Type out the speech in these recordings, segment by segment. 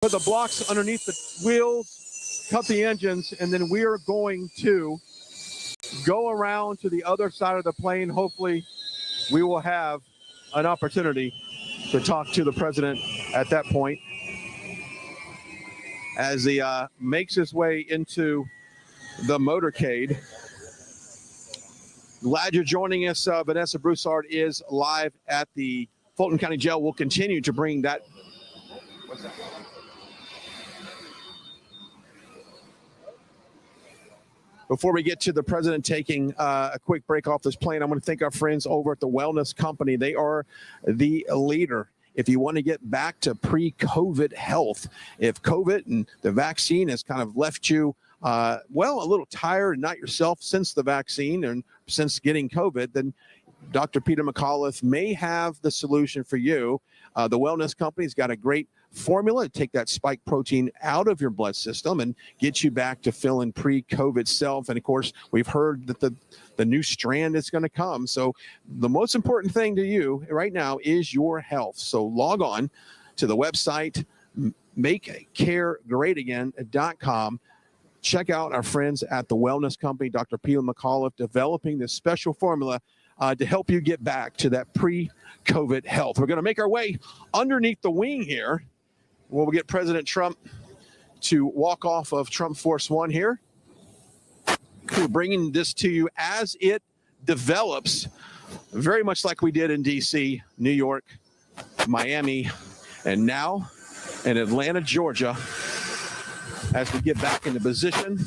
Put the blocks underneath the wheels, cut the engines, and then we are going to go around to the other side of the plane. Hopefully, we will have an opportunity to talk to the president at that point as he makes his way into the motorcade. Glad you're joining us. Vanessa Broussard is live at the Fulton County Jail. We'll continue to bring that. What's that? Before we get to the president taking a quick break off this plane, I'm going to thank our friends over at the Wellness Company. They are the leader. If you want to get back to pre-COVID health, if COVID and the vaccine has kind of left you, a little tired and not yourself since the vaccine and since getting COVID, then Dr. Peter McAuliffe may have the solution for you. The Wellness Company's got a great formula to take that spike protein out of your blood system and get you back to feeling pre-COVID self. And of course, we've heard that the new strand is going to come. So the most important thing to you right now is your health. So log on to the website, makecaregreatagain.com. Check out our friends at the Wellness Company, Dr. Peter McAuliffe, developing this special formula to help you get back to that pre-COVID health. We're going to make our way underneath the wing here. We'll get President Trump to walk off of Trump Force One here. We're bringing this to you as it develops, very much like we did in D.C., New York, Miami, and now in Atlanta, Georgia, as we get back into position.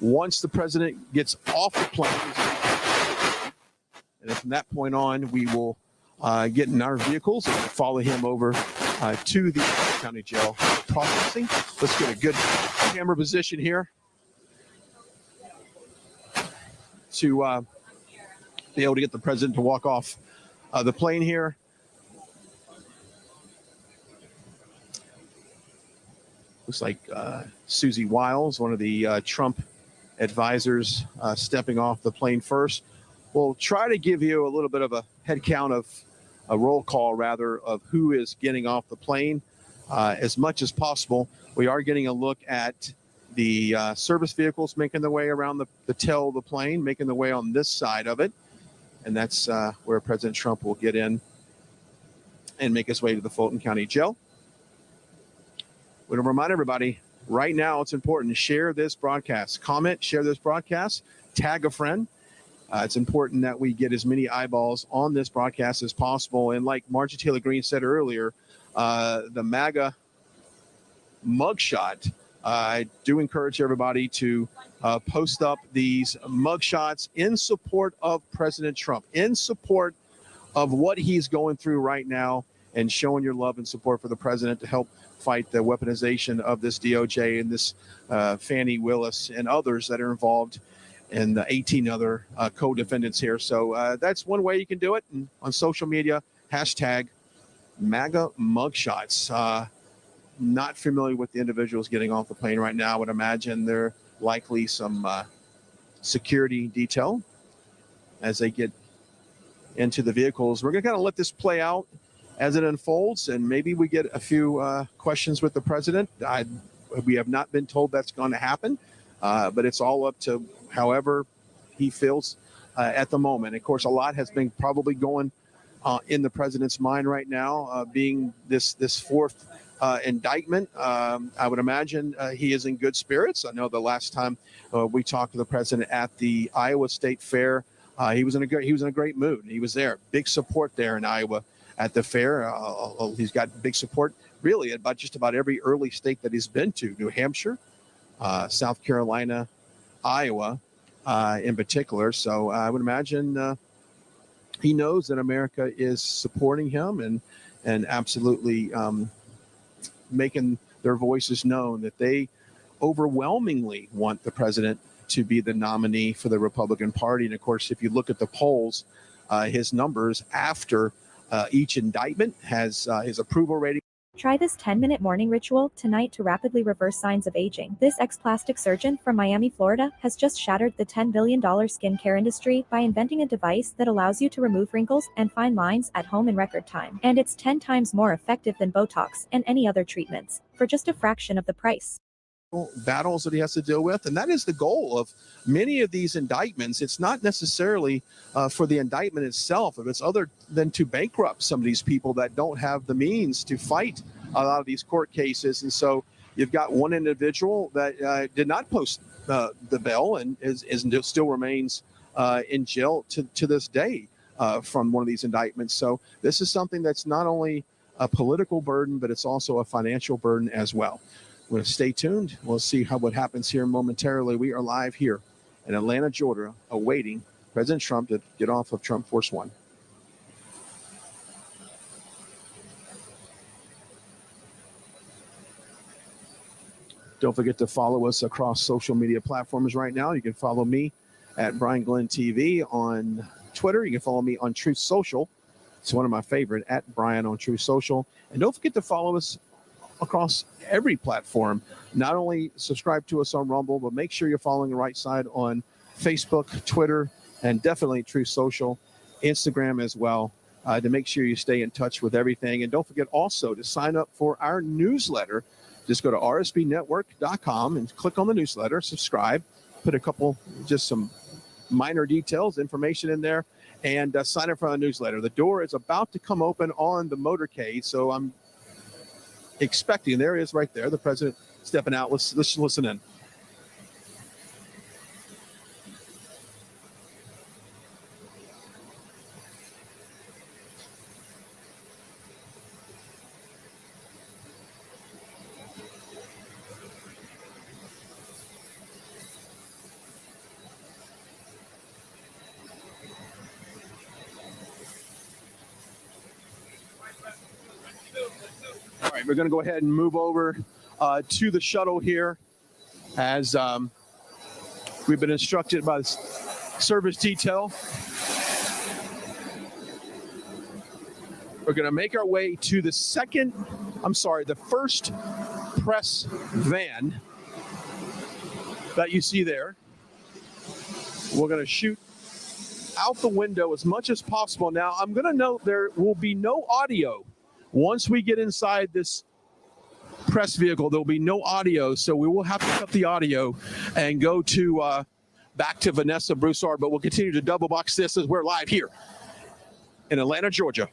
Once the president gets off the plane, and from that point on, we will get in our vehicles and follow him over to the county jail for processing. Let's get a good camera position here to be able to get the president to walk off the plane here. Looks like Susie Wiles, one of the Trump advisors, stepping off the plane first. We'll try to give you a little bit of a head count of a roll call, rather, of who is getting off the plane as much as possible. We are getting a look at the service vehicles making their way around the tail of the plane, making their way on this side of it. And that's where President Trump will get in and make his way to the Fulton County Jail. We want to remind everybody, right now it's important to share this broadcast. Comment, share this broadcast, tag a friend. It's important that we get as many eyeballs on this broadcast as possible. And like Margie Taylor Greene said earlier, the MAGA mugshot, I do encourage everybody to post up these mugshots in support of President Trump, in support of what he's going through right now, and showing your love and support for the president to help fight the weaponization of this DOJ and this Fannie Willis and others that are involved and the 18 other co-defendants here. So that's one way you can do it. And on social media, hashtag MAGA mugshots. Not familiar with the individuals getting off the plane right now. I would imagine they're likely some security detail as they get into the vehicles. We're going to kind of let this play out as it unfolds, and maybe we get a few questions with the president. We have not been told that's going to happen, but it's all up to however he feels at the moment. Of course, a lot has been probably going in the president's mind right now, being this fourth indictment. I would imagine he is in good spirits. I know the last time we talked to the president at the Iowa State Fair, he was in a great mood. He was there, big support there in Iowa at the fair. He's got big support really about just about every early state that he's been to: New Hampshire, South Carolina, Iowa, in particular. So I would imagine he knows that America is supporting him and absolutely making their voices known that they overwhelmingly want the president to be the nominee for the Republican Party. And of course, if you look at the polls, his numbers after each indictment has his approval rating Try this 10-minute morning ritual tonight to rapidly reverse signs of aging. This ex-plastic surgeon from Miami, Florida, has just shattered the $10 billion skincare industry by inventing a device that allows you to remove wrinkles and fine lines at home in record time. And it's 10 times more effective than Botox and any other treatments, for just a fraction of the price. Battles that he has to deal with, and that is the goal of many of these indictments. It's not necessarily for the indictment itself, if it's other than to bankrupt some of these people that don't have the means to fight a lot of these court cases. And so you've got one individual that did not post the bail and still remains in jail to this day from one of these indictments. So this is something that's not only a political burden, but it's also a financial burden as well. We're going to stay tuned. We'll see what happens here momentarily. We are live here in Atlanta, Georgia, awaiting President Trump to get off of Trump Force One. Don't forget to follow us across social media platforms right now. You can follow me at Brian Glenn TV on Twitter. You can follow me on Truth Social. It's one of my favorite, at Brian on Truth Social. And don't forget to follow us across every platform. Not only subscribe to us on Rumble, but make sure you're following the right side on Facebook, Twitter, and definitely Truth Social, Instagram as well, to make sure you stay in touch with everything. And don't forget also to sign up for our newsletter. Just go to rsbnetwork.com and click on the newsletter, subscribe, put just some minor details, information in there, and sign up for our newsletter. The door is about to come open on the Motorcade, so I'm expecting, there he is right there, the president stepping out. Let's listen in. All right, we're going to go ahead and move over to the shuttle here, as we've been instructed by the service detail. We're going to make our way to the first press van that you see there. We're going to shoot out the window as much as possible. Now, I'm going to note there will be no audio. Once we get inside this press vehicle, there will be no audio, so we will have to cut the audio and go to back to Vanessa Broussard, but we'll continue to double box this as we're live here in Atlanta, Georgia.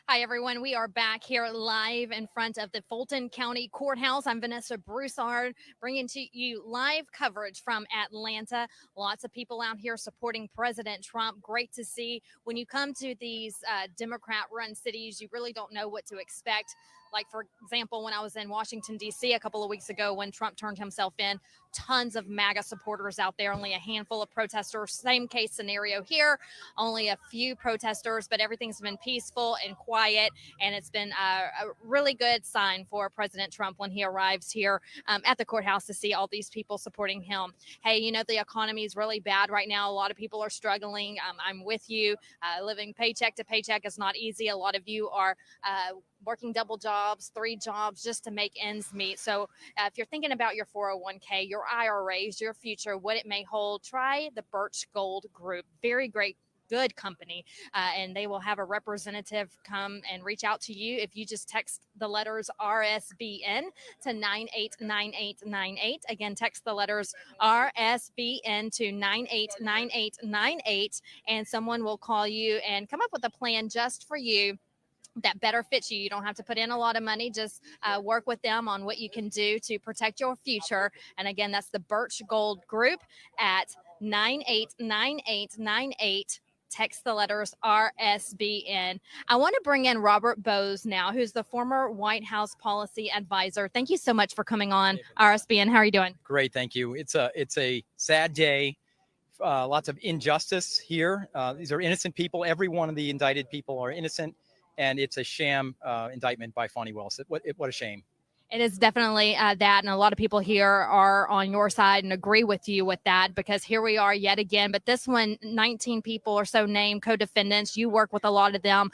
Hi, everyone. We are back here live in front of the Fulton County Courthouse. I'm Vanessa Broussard, bringing to you live coverage from Atlanta. Lots of people out here supporting President Trump. Great to see. When you come to these Democrat-run cities, you really don't know what to expect. Like, for example, when I was in Washington, D.C. a couple of weeks ago when Trump turned himself in, tons of MAGA supporters out there, only a handful of protesters. Same case scenario here, only a few protesters, but everything's been peaceful and quiet, and it's been a really good sign for President Trump when he arrives here at the courthouse to see all these people supporting him. Hey, you know, the economy is really bad right now. A lot of people are struggling. I'm with you. Living paycheck to paycheck is not easy. A lot of you are working double jobs, 3 jobs just to make ends meet. So if you're thinking about your 401k, your IRAs, your future, what it may hold, try the Birch Gold Group. Very great, good company. And they will have a representative come and reach out to you if you just text the letters RSBN to 989898. Again, text the letters RSBN to 989898, and someone will call you and come up with a plan just for you that better fits you. You don't have to put in a lot of money. Just work with them on what you can do to protect your future. And again, that's the Birch Gold Group at 989898. Text the letters RSBN. I want to bring in Robert Bose now, who's the former White House policy advisor. Thank you so much for coming on RSBN. How are you doing? Great, thank you. It's a sad day. Lots of injustice here. These are innocent people. Every one of the indicted people are innocent. And it's a sham indictment by Fonnie Willis. What a shame. It is definitely that. And a lot of people here are on your side and agree with you with that, because here we are yet again. But this one, 19 people or so named co-defendants. You work with a lot of them.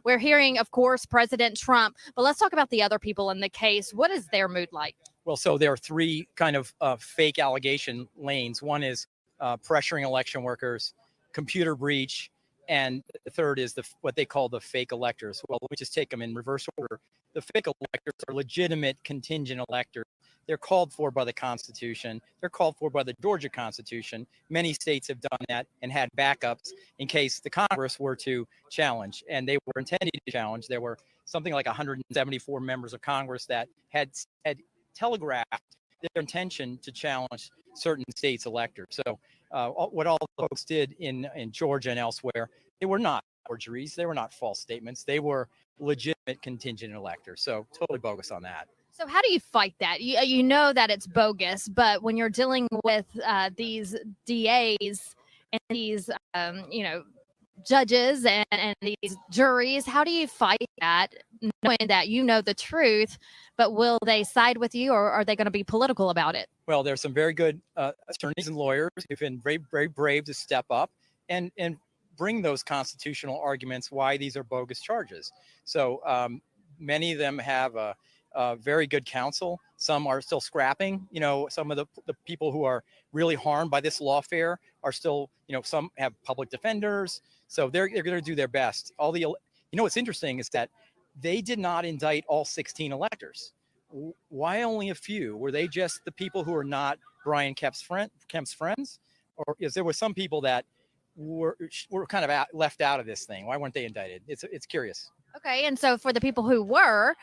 We're hearing, of course, President Trump. But let's talk about the other people in the case. What is their mood like? Well, so there are three kind of fake allegation lanes. One is pressuring election workers, computer breach, and the third is what they call the fake electors. Well, let me just take them in reverse order. The fake electors are legitimate contingent electors. They're called for by the Constitution. They're called for by the Georgia Constitution. Many states have done that and had backups in case the Congress were to challenge, and they were intended to challenge. There were something like 174 members of Congress that had telegraphed their intention to challenge certain states' electors. So what all the folks did in Georgia and elsewhere, they were not forgeries. They were not false statements. They were legitimate contingent electors. So totally bogus on that. So how do you fight that? You know that it's bogus, but when you're dealing with these DAs and these, judges and these juries, how do you fight that, knowing that you know the truth, but will they side with you, or are they going to be political about it? Well, there's some very good attorneys and lawyers who've been very, very brave to step up and bring those constitutional arguments why these are bogus charges. So many of them have a very good counsel. Some are still scrapping. Some of the people who are really harmed by this lawfare are still, some have public defenders. So they're going to do their best. What's interesting is that they did not indict all 16 electors. Why only a few? Were they just the people who are not Brian Kemp's friends? Or is there were some people that were kind of left out of this thing? Why weren't they indicted? It's curious. Okay, and so for the people who were,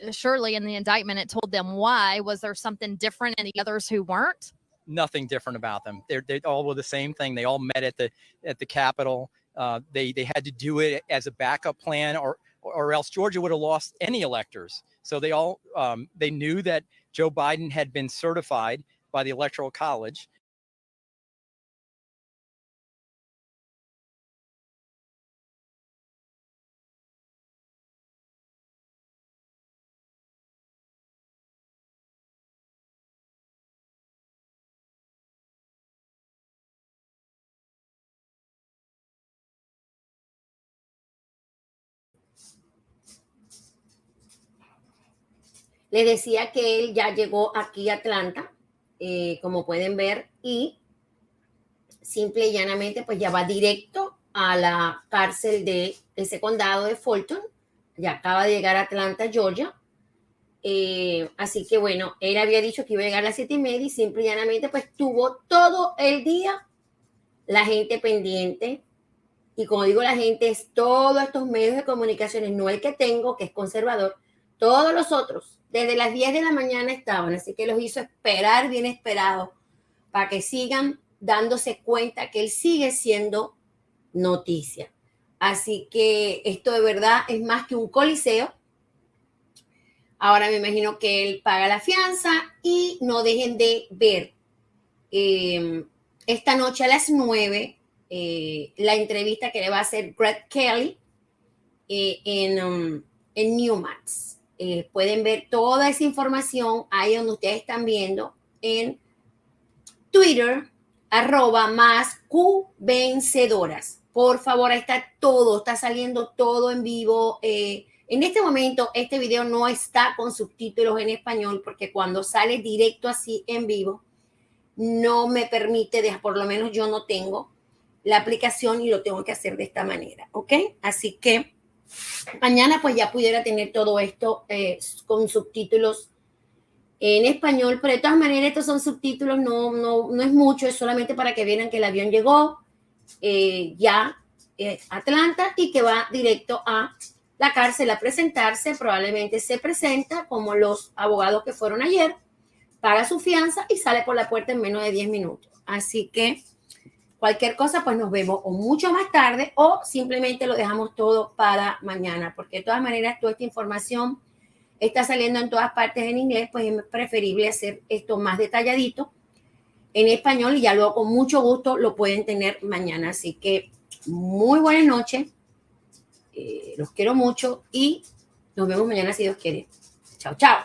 surely in the indictment it told them why. Was there something different in the others who weren't? Nothing different about them. They all were the same thing. They all met at the Capitol. They had to do it as a backup plan, or else Georgia would have lost any electors. So they all they knew that Joe Biden had been certified by the Electoral College. Les decía que él ya llegó aquí a Atlanta, como pueden ver, y simple y llanamente pues ya va directo a la cárcel de ese condado de Fulton. Ya acaba de llegar a Atlanta, Georgia. Así que bueno, él había dicho que iba a llegar a las 7:30 y simple y llanamente pues tuvo todo el día la gente pendiente. Y como digo, la gente es todos estos medios de comunicaciones, no el que tengo, que es conservador, todos los otros, desde las 10 de la mañana estaban, así que los hizo esperar, bien esperados, para que sigan dándose cuenta que él sigue siendo noticia. Así que esto de verdad es más que un coliseo. Ahora me imagino que él paga la fianza y no dejen de ver esta noche a las 9 la entrevista que le va a hacer Greg Kelly en Newmax. Pueden ver toda esa información ahí donde ustedes están viendo en Twitter, @+QVencedoras. Por favor, ahí está todo, está saliendo todo en vivo. En este momento, este video no está con subtítulos en español porque cuando sale directo así en vivo, no me permite, por lo menos yo no tengo la aplicación y lo tengo que hacer de esta manera, ¿ok? Así que mañana pues ya pudiera tener todo esto con subtítulos en español, pero de todas maneras estos son subtítulos, no es mucho, es solamente para que vean que el avión llegó ya a Atlanta y que va directo a la cárcel a presentarse. Probablemente se presenta como los abogados que fueron ayer, paga su fianza y sale por la puerta en menos de 10 minutos. Así que cualquier cosa, pues nos vemos o mucho más tarde o simplemente lo dejamos todo para mañana, porque de todas maneras toda esta información está saliendo en todas partes en inglés, pues es preferible hacer esto más detalladito en español y ya luego con mucho gusto lo pueden tener mañana. Así que muy buenas noches, los quiero mucho y nos vemos mañana si Dios quiere. Chao, chao.